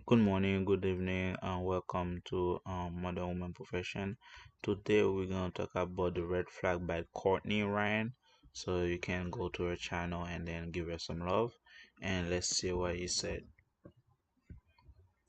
Good morning, good evening, and welcome to Modern Woman Profession. Today we're gonna talk about the red flag by Courtney Ryan. So you can go to her channel and then give her some love, and let's see what he said.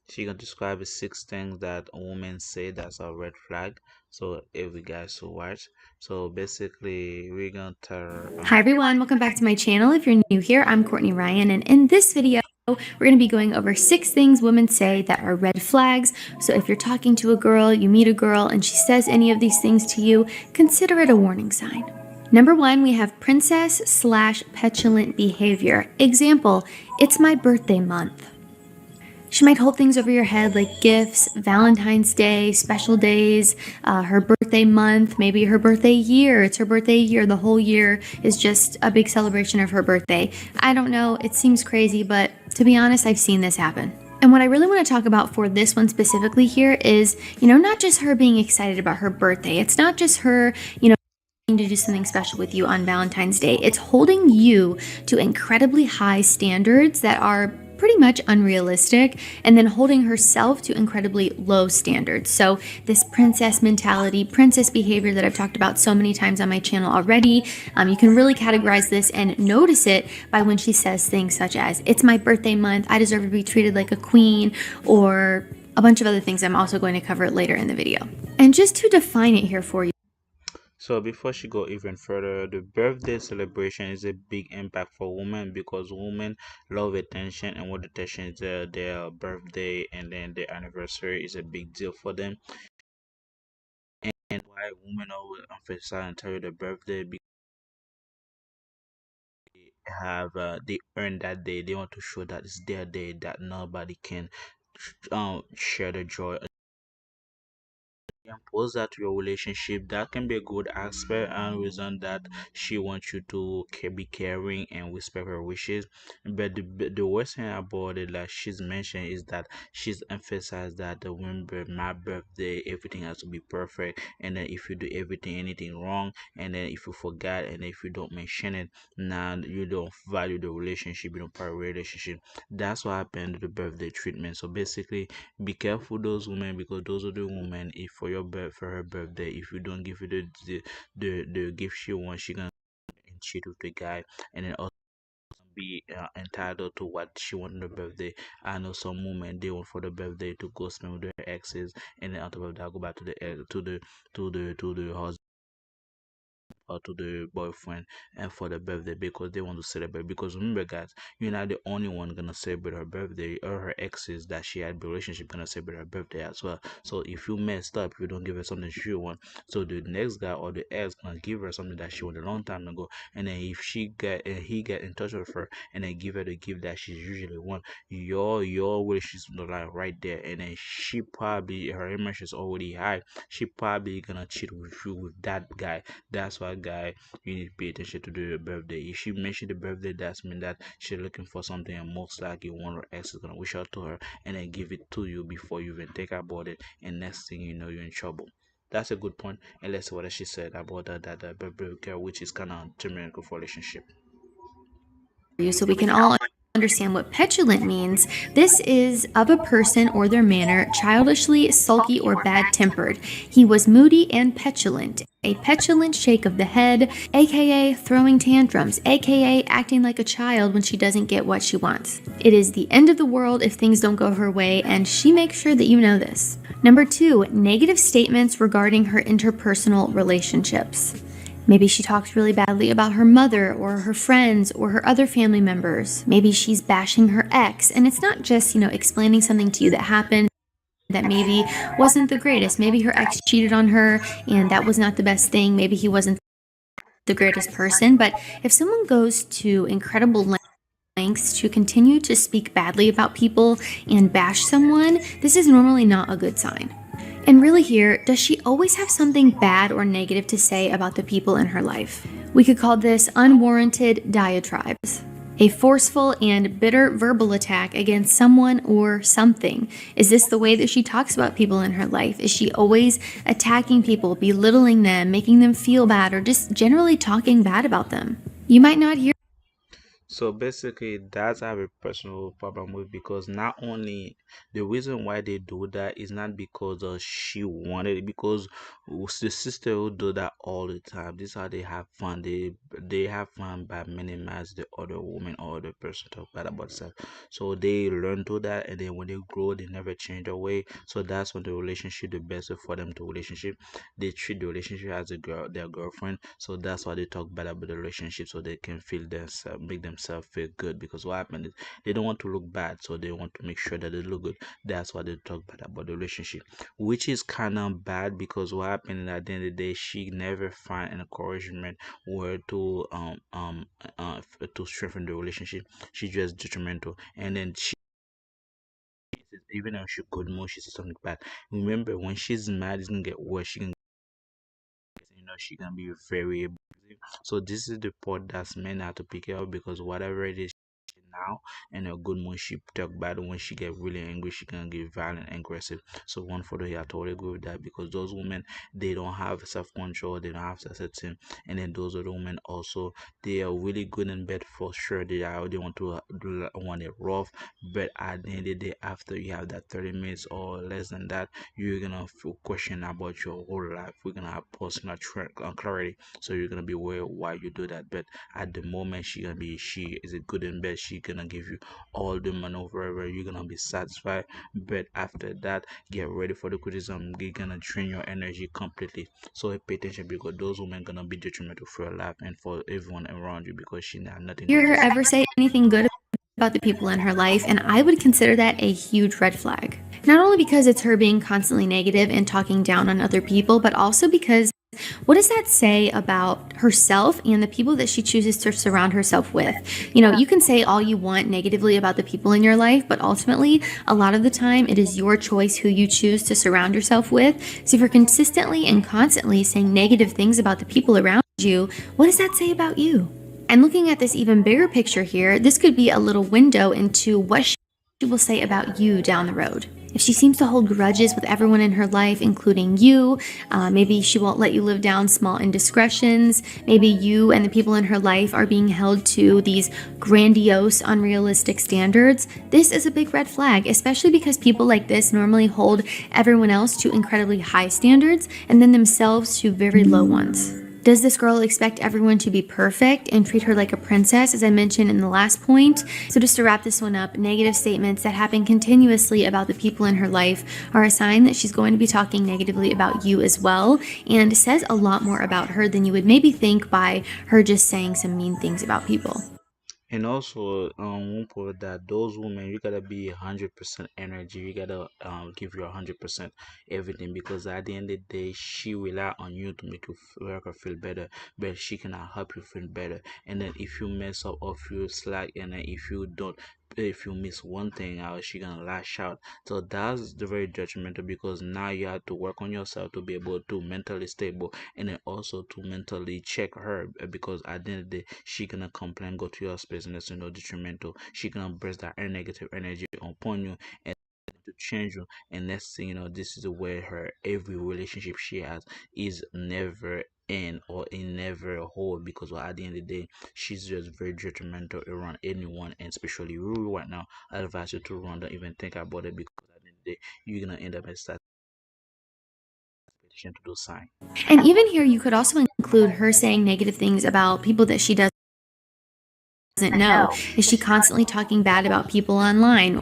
She gonna describe the six things that a woman say that's a red flag. So if we guys to watch, so basically we're gonna tell her. Hi everyone, welcome back to my channel. If you're new here, I'm Courtney Ryan, and in this video, we're going to be going over 6 things women say that are red flags. So if you're talking to a girl, you meet a girl, and she says any of these things to you, consider it a warning sign. Number 1, we have princess/petulant behavior. Example, it's my birthday month. She might hold things over your head like gifts, Valentine's Day, special days, her birthday month, maybe her birthday year. It's her birthday year. The whole year is just a big celebration of her birthday. I don't know. It seems crazy, but to be honest, I've seen this happen. And what I really want to talk about for this one specifically here is, not just her being excited about her birthday. It's not just her, to do something special with you on Valentine's Day. It's holding you to incredibly high standards that are pretty much unrealistic, and then holding herself to incredibly low standards. So this princess mentality, princess behavior that I've talked about so many times on my channel already, you can really categorize this and notice it by when she says things such as, it's my birthday month, I deserve to be treated like a queen, or a bunch of other things I'm also going to cover later in the video. And just to define it here for you, So before she go even further, the birthday celebration is a big impact for women because women love attention, and what attention is their birthday and then their anniversary is a big deal for them. And why women always emphasize and tell you the birthday because they have they earn that day. They want to show that it's their day, that nobody can share the joy impose that to your relationship. That can be a good aspect and reason that she wants you to be caring and respect her wishes. But the worst thing about it, like she's mentioned, is that she's emphasized that the remember my birthday, everything has to be perfect, and then if you do anything wrong, and then if you forget, and if you don't mention it, now you don't value the relationship, you don't part relationship. That's what happened to the birthday treatment. So basically, be careful those women, because those are the women, if for your for her birthday, if you don't give her the gift she wants, she gonna cheat with the guy, and then also be entitled to what she want on the birthday. I know some women, they want for the birthday to go spend with their exes, and then on top of that go back to the to the husband or to the boyfriend and for the birthday because they want to celebrate. Because remember, guys, you're not the only one gonna celebrate her birthday, or her exes that she had relationship gonna celebrate her birthday as well. So if you messed up, you don't give her something she want, so the next guy or the ex gonna give her something that she wanted a long time ago, and then if he get in touch with her and then give her the gift that she usually want, your wish is like right there, and then she probably, her image is already high, she probably gonna cheat with you with that guy. That's why, guy, you need to pay attention to the birthday. If she mentioned the birthday, that's mean that she's looking for something, and most likely one of her ex is gonna wish out to her and then give it to you before you even think about it. And next thing you know, you're in trouble. That's a good point. And let's see what she said about that birthday girl, which is kind of terminal for relationship. so we can all understand what petulant means. This is of a person or their manner, childishly, sulky, or bad-tempered. He was moody and petulant. A petulant shake of the head, aka throwing tantrums, aka acting like a child when she doesn't get what she wants. It is the end of the world if things don't go her way, and she makes sure that you know this. Number 2, negative statements regarding her interpersonal relationships. Maybe she talks really badly about her mother or her friends or her other family members. Maybe she's bashing her ex, and it's not just, explaining something to you that happened that maybe wasn't the greatest. Maybe her ex cheated on her and that was not the best thing. Maybe he wasn't the greatest person. But if someone goes to incredible lengths to continue to speak badly about people and bash someone, this is normally not a good sign. And really here, does she always have something bad or negative to say about the people in her life? We could call this unwarranted diatribes. A forceful and bitter verbal attack against someone or something. Is this the way that she talks about people in her life? Is she always attacking people, belittling them, making them feel bad, or just generally talking bad about them? You might not hear So basically, that's I have a personal problem with, because not only the reason why they do that is not because she wanted it, because the sister will do that all the time. This is how they have fun. They have fun by minimize the other woman or other person talk bad about self. So they learn to that, and then when they grow, they never change their way. So that's when the relationship, the best way for them to relationship, they treat the relationship as a girl, their girlfriend. So that's why they talk bad about the relationship, so they can feel themselves, make themselves feel good. Because what happened is they don't want to look bad, so they want to make sure that they look good. That's why they talk bad about the relationship, which is kind of bad, because what happened at the end of the day, she never find an encouragement where to strengthen the relationship. She's just detrimental, and then she, even if she good mood, she says something bad. Remember, when she's mad, it's gonna get worse. She can be very abusive. So this is the part that's men have to pick care of, because whatever it is now, and a good mood, she talk bad. When she get really angry, she can get violent and aggressive. So one for the here, I totally agree with that, because those women, they don't have self-control, they don't have self-esteem. And then those other women also, they are really good in bed for sure. They want to want it rough, but at the end of the day, after you have that 30 minutes or less than that, you're gonna feel question about your whole life. We're gonna have personal clarity, so you're gonna be aware why you do that. But at the moment, she is a good in bed. She gonna give you all the maneuver. You're gonna be satisfied. But after that, get ready for the criticism. They're gonna drain your energy completely. So pay attention, because those women gonna be detrimental for your life and for everyone around you, because she have nothing good Hear to her say. ever say anything good about the people in her life, and I would consider that a huge red flag. Not only because it's her being constantly negative and talking down on other people, but also because what does that say about herself and the people that she chooses to surround herself with? You can say all you want negatively about the people in your life, but ultimately, a lot of the time, it is your choice who you choose to surround yourself with. So if you're consistently and constantly saying negative things about the people around you, what does that say about you? And looking at this even bigger picture here, this could be a little window into what she will say about you down the road. If she seems to hold grudges with everyone in her life, including you, maybe she won't let you live down small indiscretions. Maybe you and the people in her life are being held to these grandiose, unrealistic standards. This is a big red flag, especially because people like this normally hold everyone else to incredibly high standards and then themselves to very low ones. Does this girl expect everyone to be perfect and treat her like a princess, as I mentioned in the last point? So, just to wrap this one up, negative statements that happen continuously about the people in her life are a sign that she's going to be talking negatively about you as well, and says a lot more about her than you would maybe think by her just saying some mean things about people. And also, one point that those women, you gotta be 100% energy. You gotta give your 100% everything, because at the end of the day, she rely on you to make you make her feel better, but she cannot help you feel better. And then if you mess up or if you slack, and then if you miss one thing out, she gonna lash out. So that's the very judgmental, because now you have to work on yourself to be able to mentally stable, and then also to mentally check her, because at the end of the day, she gonna complain, go to your space, and that's detrimental. She gonna burst that negative energy upon you and to change you. And next thing you know, this is where her every relationship she has is never end, or in never hold, because well, at the end of the day, she's just very detrimental around anyone, and especially you right now. I advise you to run, don't even think about it, because at the end of the day, you're gonna end up as that to do sign. And even here, you could also include her saying negative things about people that she doesn't know. Is she constantly talking bad about people online?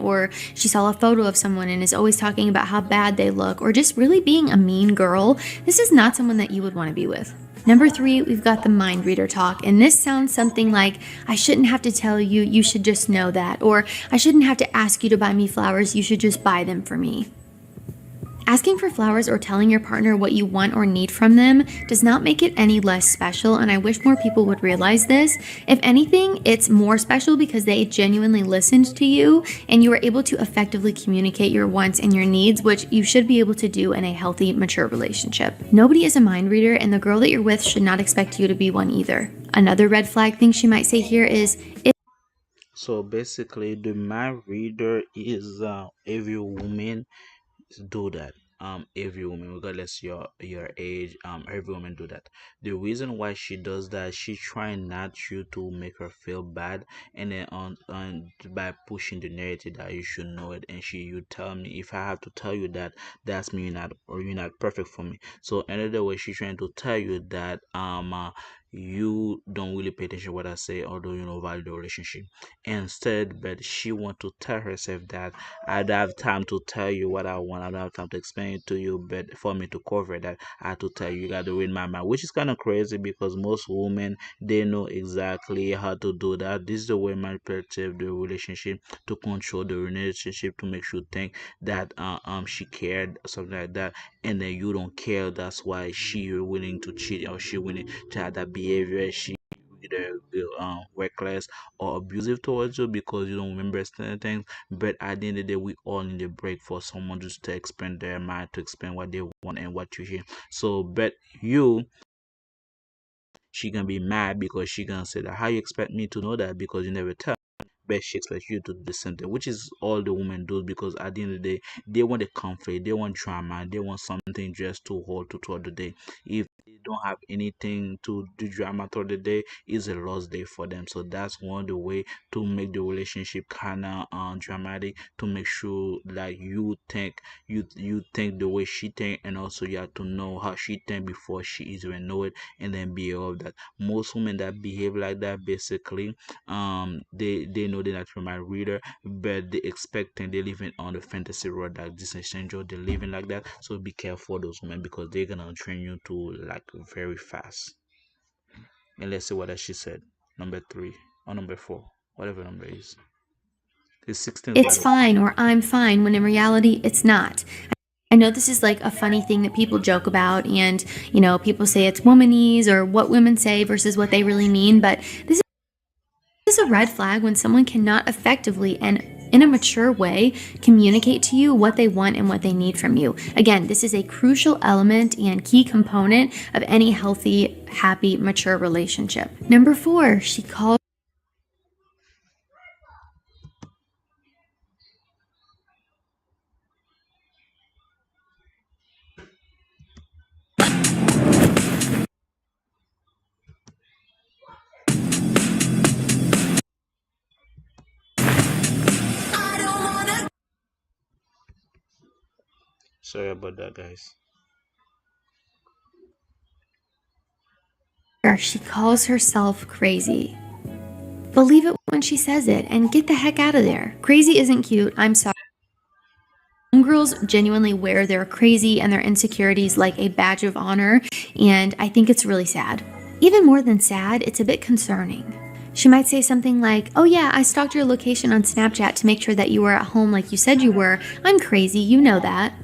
Or she saw a photo of someone and is always talking about how bad they look, or just really being a mean girl? This is not someone that you would want to be with. Number three, we've got the mind reader talk. And this sounds something like, I shouldn't have to tell you, you should just know that. Or I shouldn't have to ask you to buy me flowers, you should just buy them for me. Asking for flowers or telling your partner what you want or need from them does not make it any less special, and I wish more people would realize this. If anything, it's more special because they genuinely listened to you and you were able to effectively communicate your wants and your needs, which you should be able to do in a healthy, mature relationship. Nobody is a mind reader, and the girl that you're with should not expect you to be one either. Another red flag thing she might say here is, So basically, the mind reader is every woman do that. every woman, regardless your age, every woman do that. The reason why she does that, she trying not you to make her feel bad, and then on by pushing the narrative that you should know it, and you tell me, if I have to tell you that, that's me, you're not, or you're not perfect for me. So another way, she trying to tell you that you don't really pay attention to what I say, although you know value the relationship. Instead, but she want to tell herself that I don't have time to tell you what I want. I don't have time to explain it to you. But for me to cover that, I have to tell you, you got to read my mind, which is kind of crazy because most women, they know exactly how to do that. This is the way manipulative the relationship, to control the relationship, to make you think that she cared, something like that, and then you don't care. That's why she willing to cheat, or she willing to have that behavior. She either reckless or abusive towards you because you don't remember certain things. But at the end of the day, we all need a break for someone just to explain their mind, to explain what they want and what you hear. So, but you, she gonna be mad because she gonna say that, how you expect me to know that because you never tell. But she expects you to do the same thing, which is all the women do, because at the end of the day, they want a conflict, they want drama, they want something just to hold to throughout the day. If they don't have anything to do drama throughout the day, it's a lost day for them. So that's one of the way to make the relationship kind of dramatic, to make sure that you think the way she think, and also you have to know how she think before she even know it, and then be aware of that. Most women that behave like that, basically, they know they're not from my reader, but they expecting, they living on the fantasy world, like this essential, they're living like that. So be careful those women, because they're gonna train you to like very fast. And let's see what else she said. Number three or number four, whatever number is. It's 16, by It's the way. fine or I'm fine when in reality it's not. I know this is like a funny thing that people joke about, and people say it's womanese or what women say versus what they really mean, but this is a red flag when someone cannot effectively and in a mature way communicate to you what they want and what they need from you. Again, this is a crucial element and key component of any healthy, happy, mature relationship. Number 4, she calls. Sorry about that, guys. She calls herself crazy. Believe it when she says it and get the heck out of there. Crazy isn't cute. I'm sorry. Some girls genuinely wear their crazy and their insecurities like a badge of honor, and I think it's really sad. Even more than sad, it's a bit concerning. She might say something like, "Oh, yeah, I stalked your location on Snapchat to make sure that you were at home like you said you were. I'm crazy, you know that."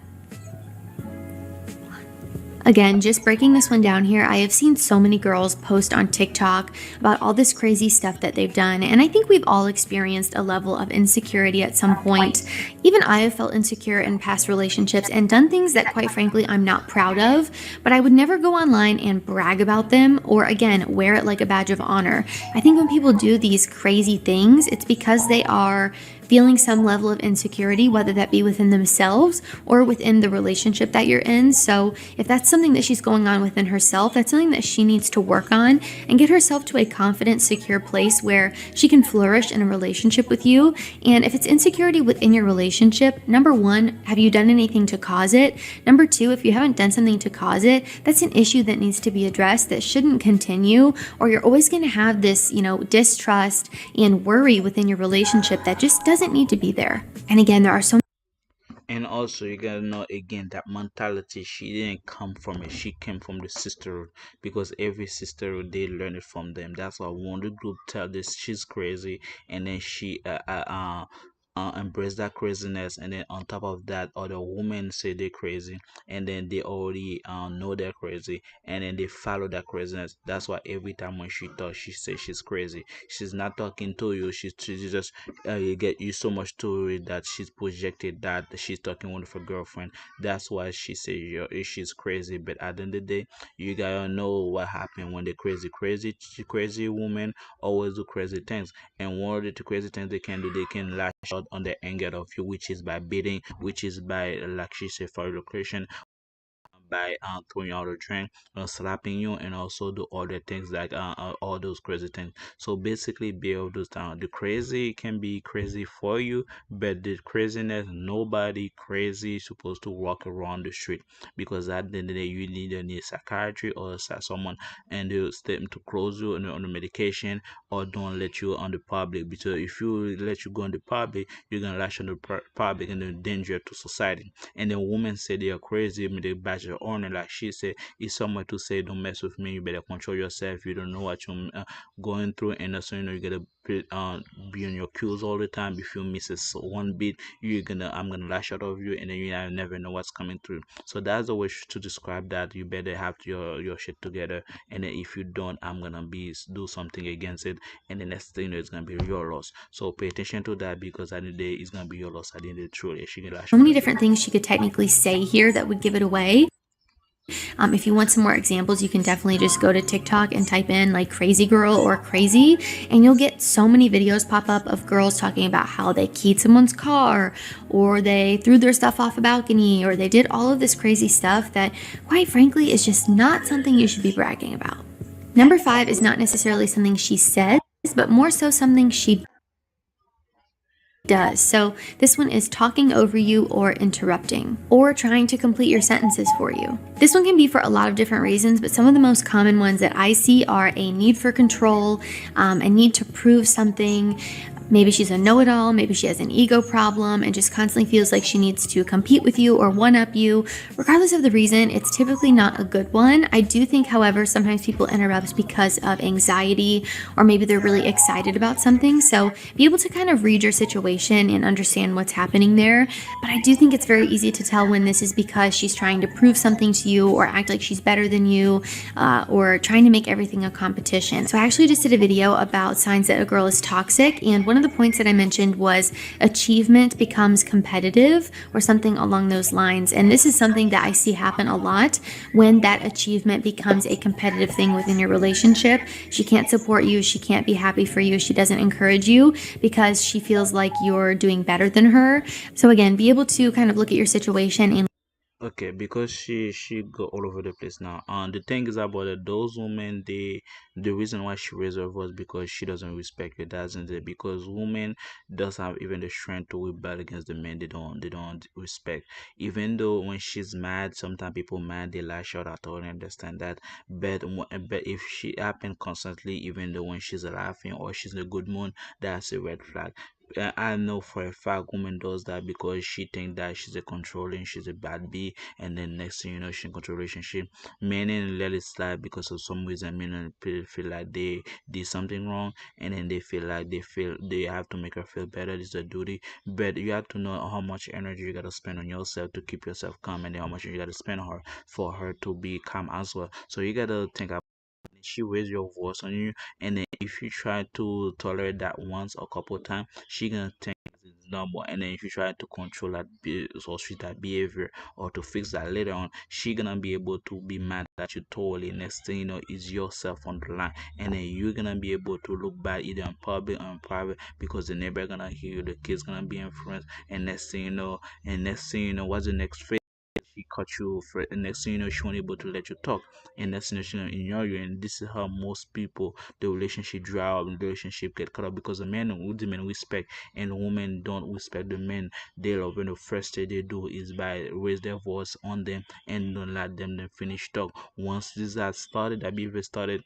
Again, just breaking this one down here, I have seen so many girls post on TikTok about all this crazy stuff that they've done, and I think we've all experienced a level of insecurity at some point. Even I have felt insecure in past relationships and done things that, quite frankly, I'm not proud of, but I would never go online and brag about them or, again, wear it like a badge of honor. I think when people do these crazy things, it's because they are feeling some level of insecurity, whether that be within themselves or within the relationship that you're in. So, if that's something that she's going on within herself, that's something that she needs to work on and get herself to a confident, secure place where she can flourish in a relationship with you. And if it's insecurity within your relationship, number 1, have you done anything to cause it? Number 2, if you haven't done something to cause it, that's an issue that needs to be addressed, that shouldn't continue, or you're always going to have this, distrust and worry within your relationship that just doesn't need to be there. And again, there are so. And also, you gotta know again that mentality, she didn't come from it. She came from the sisterhood, because every sisterhood they learn it from them. That's why when the group tell this she's crazy, and then she embrace that craziness, and then on top of that, other women say they're crazy, and then they already know they're crazy, and then they follow that craziness. That's why every time when she talks, she says she's crazy. She's not talking to you. She's just you get you so much to it that she's projected that she's talking with her girlfriend. That's why she says she's crazy. But at the end of the day, you gotta know what happened when the crazy woman always do crazy things. And one of the crazy things they can do, they can lash out on the anger of you, which is by beating, which is by like she said for education, by throwing out a drink, slapping you, and also do other things like all those crazy things. So basically, be able to the crazy can be crazy for you, but the craziness, nobody crazy is supposed to walk around the street, because at the end of the day, you need psychiatry or someone and they'll step to close you on the medication, or don't let you on the public, because if you let you go on the public, you're gonna lash on the public and then danger to society. And then women say they are crazy, I mean, they badge their honor. Like she said, it's someone to say, don't mess with me. You better control yourself. You don't know what you're going through, and also you gotta be on your cues all the time. If you miss one beat, I'm gonna lash out of you, and then you never know what's coming through. So that's the way to describe that. You better have your shit together, and then if you don't, I'm gonna be do something against it, and the next thing you know, it's gonna be your loss. So pay attention to that, because at the end of the day, it's gonna be your loss at the end of the truth. She can lash So out many of you. different things she could technically say here that would give it away. If you want some more examples, you can definitely just go to TikTok and type in like crazy girl or crazy, and you'll get so many videos pop up of girls talking about how they keyed someone's car, or they threw their stuff off a balcony, or they did all of this crazy stuff that, quite frankly, is just not something you should be bragging about. Number 5 is not necessarily something she says, but more so something she does. So this one is talking over you or interrupting, or trying to complete your sentences for you. This one can be for a lot of different reasons, but some of the most common ones that I see are a need for control, a need to prove something. Maybe she's a know-it-all, maybe she has an ego problem and just constantly feels like she needs to compete with you or one-up you. Regardless of the reason, it's typically not a good one. I do think, however, sometimes people interrupt because of anxiety, or maybe they're really excited about something. So be able to kind of read your situation and understand what's happening there. But I do think it's very easy to tell when this is because she's trying to prove something to you, or act like she's better than you, or trying to make everything a competition. So I actually just did a video about signs that a girl is toxic, and one of the points that I mentioned was achievement becomes competitive, or something along those lines. And this is something that I see happen a lot when that achievement becomes a competitive thing within your relationship. She can't support you, she can't be happy for you, she doesn't encourage you because she feels like you're doing better than her. So again, be able to kind of look at your situation and Okay, because she go all over the place now. The thing is about it, those women, the reason why she raised her voice, because she doesn't respect you, doesn't it? Because women does have even the strength to rebel against the men they don't respect. Even though when she's mad, sometimes people mad they lash out at her, and understand that. But if she happen constantly, even though when she's laughing or she's in a good mood, that's a red flag. I know for a fact woman does that because she think that she's a controlling, she's a bad bee, and then next thing you know, she in control relationship. Men and let it slide because of some reason. Men and feel like they did something wrong, and then they feel like they have to make her feel better. It's a duty, but you have to know how much energy you gotta spend on yourself to keep yourself calm, and then how much you gotta spend on her for her to be calm as well. So you gotta think about, she raise your voice on you, and then if you try to tolerate that once or couple times, she gonna think it's normal. And then if you try to control that or switch that behavior, or to fix that later on, she gonna be able to be mad at you totally. Next thing you know, is yourself on the line, and then you're gonna be able to look bad either in public or in private, because the neighbor gonna hear you, the kids gonna be influenced, and next thing you know, what's the next phase? She cut you for, and next thing you know, she won't able to let you talk, and next thing you know, she gonna ignore you. And this is how most people, the relationship dry up, the relationship get cut off, because the men who the men respect and women don't respect the men they love. And the first thing they do is by raise their voice on them and don't let them finish talk. Once this has started, that behavior started,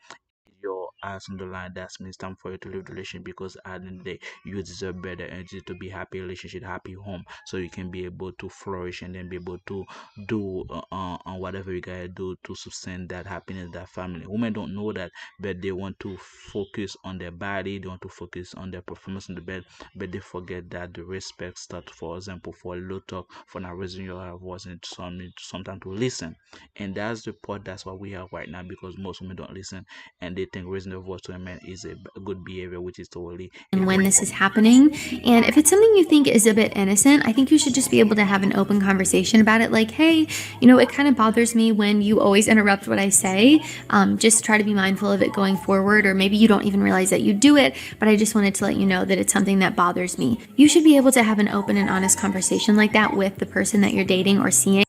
your ass on the line, that means time for you to leave the relationship, because at the end of the day, you deserve better, and you to be happy relationship, happy home, so you can be able to flourish and then be able to do whatever you gotta do to sustain that happiness, that family. Women don't know that, but they want to focus on their body, they want to focus on their performance in the bed, but they forget that the respect starts, for example, for a low talk, for not raising your voice, and sometimes to listen. And that's the part, that's what we have right now, because most women don't listen, and they think raising your voice to a man is a good behavior, which is totally a and when good this is point. happening. And if it's something you think is a bit innocent, I think you should just be able to have an open conversation about it. Like, hey, it kind of bothers me when you always interrupt what I say. Just try to be mindful of it going forward, or maybe you don't even realize that you do it, but I just wanted to let you know that it's something that bothers me. You should be able to have an open and honest conversation like that with the person that you're dating or seeing.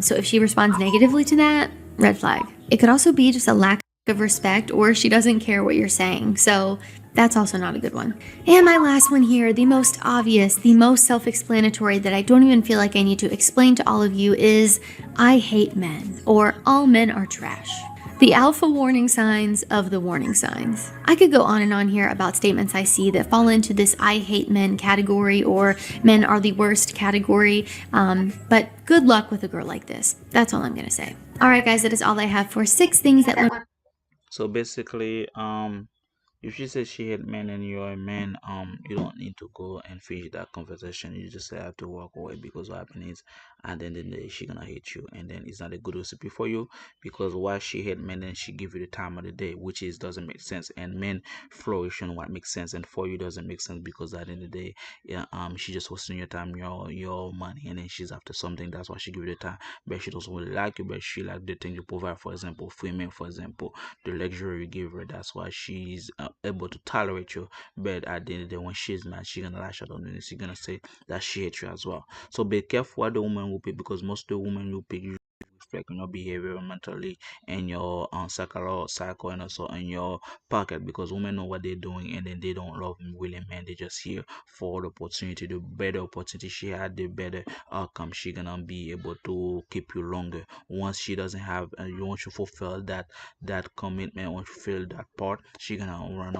So if she responds negatively to that, red flag. It could also be just a lack of respect, or she doesn't care what you're saying. So that's also not a good one. And my last one here, the most obvious, the most self explanatory that I don't even feel like I need to explain to all of you is I hate men, or all men are trash. The alpha warning signs of the warning signs. I could go on and on here about statements I see that fall into this I hate men category or men are the worst category, but good luck with a girl like this. That's all I'm going to say. All right, guys, that is all I have for 6 things that women. So basically, if she says she hate men and you're a man, you don't need to go and finish that conversation. You just have to walk away, because what happens is at the end of the day she gonna hate you, and then it's not a good recipe for you. Because why she hate men and she give you the time of the day, which is doesn't make sense, and men flourish on what makes sense, and for you doesn't make sense, because at the end of the day, yeah, she just wasting your time, your money, and then she's after something. That's why she give you the time. But she doesn't really like you, but she like the thing you provide. For example, women, for example, the luxury you give her. That's why she's able to tolerate you. But at the end of the day, when she's mad, she's gonna lash out on you. She's gonna say that she hates you as well. So be careful what the woman will pick, because most of the women you pick usually reflect on your behavior mentally and your cycle, and also in your pocket, because women know what they're doing, and then they don't love willing men. They just here for the opportunity. The better opportunity she had, the better outcome she gonna be able to keep you longer. Once she doesn't have, you want to fulfill that commitment, once you fulfill that part, she gonna run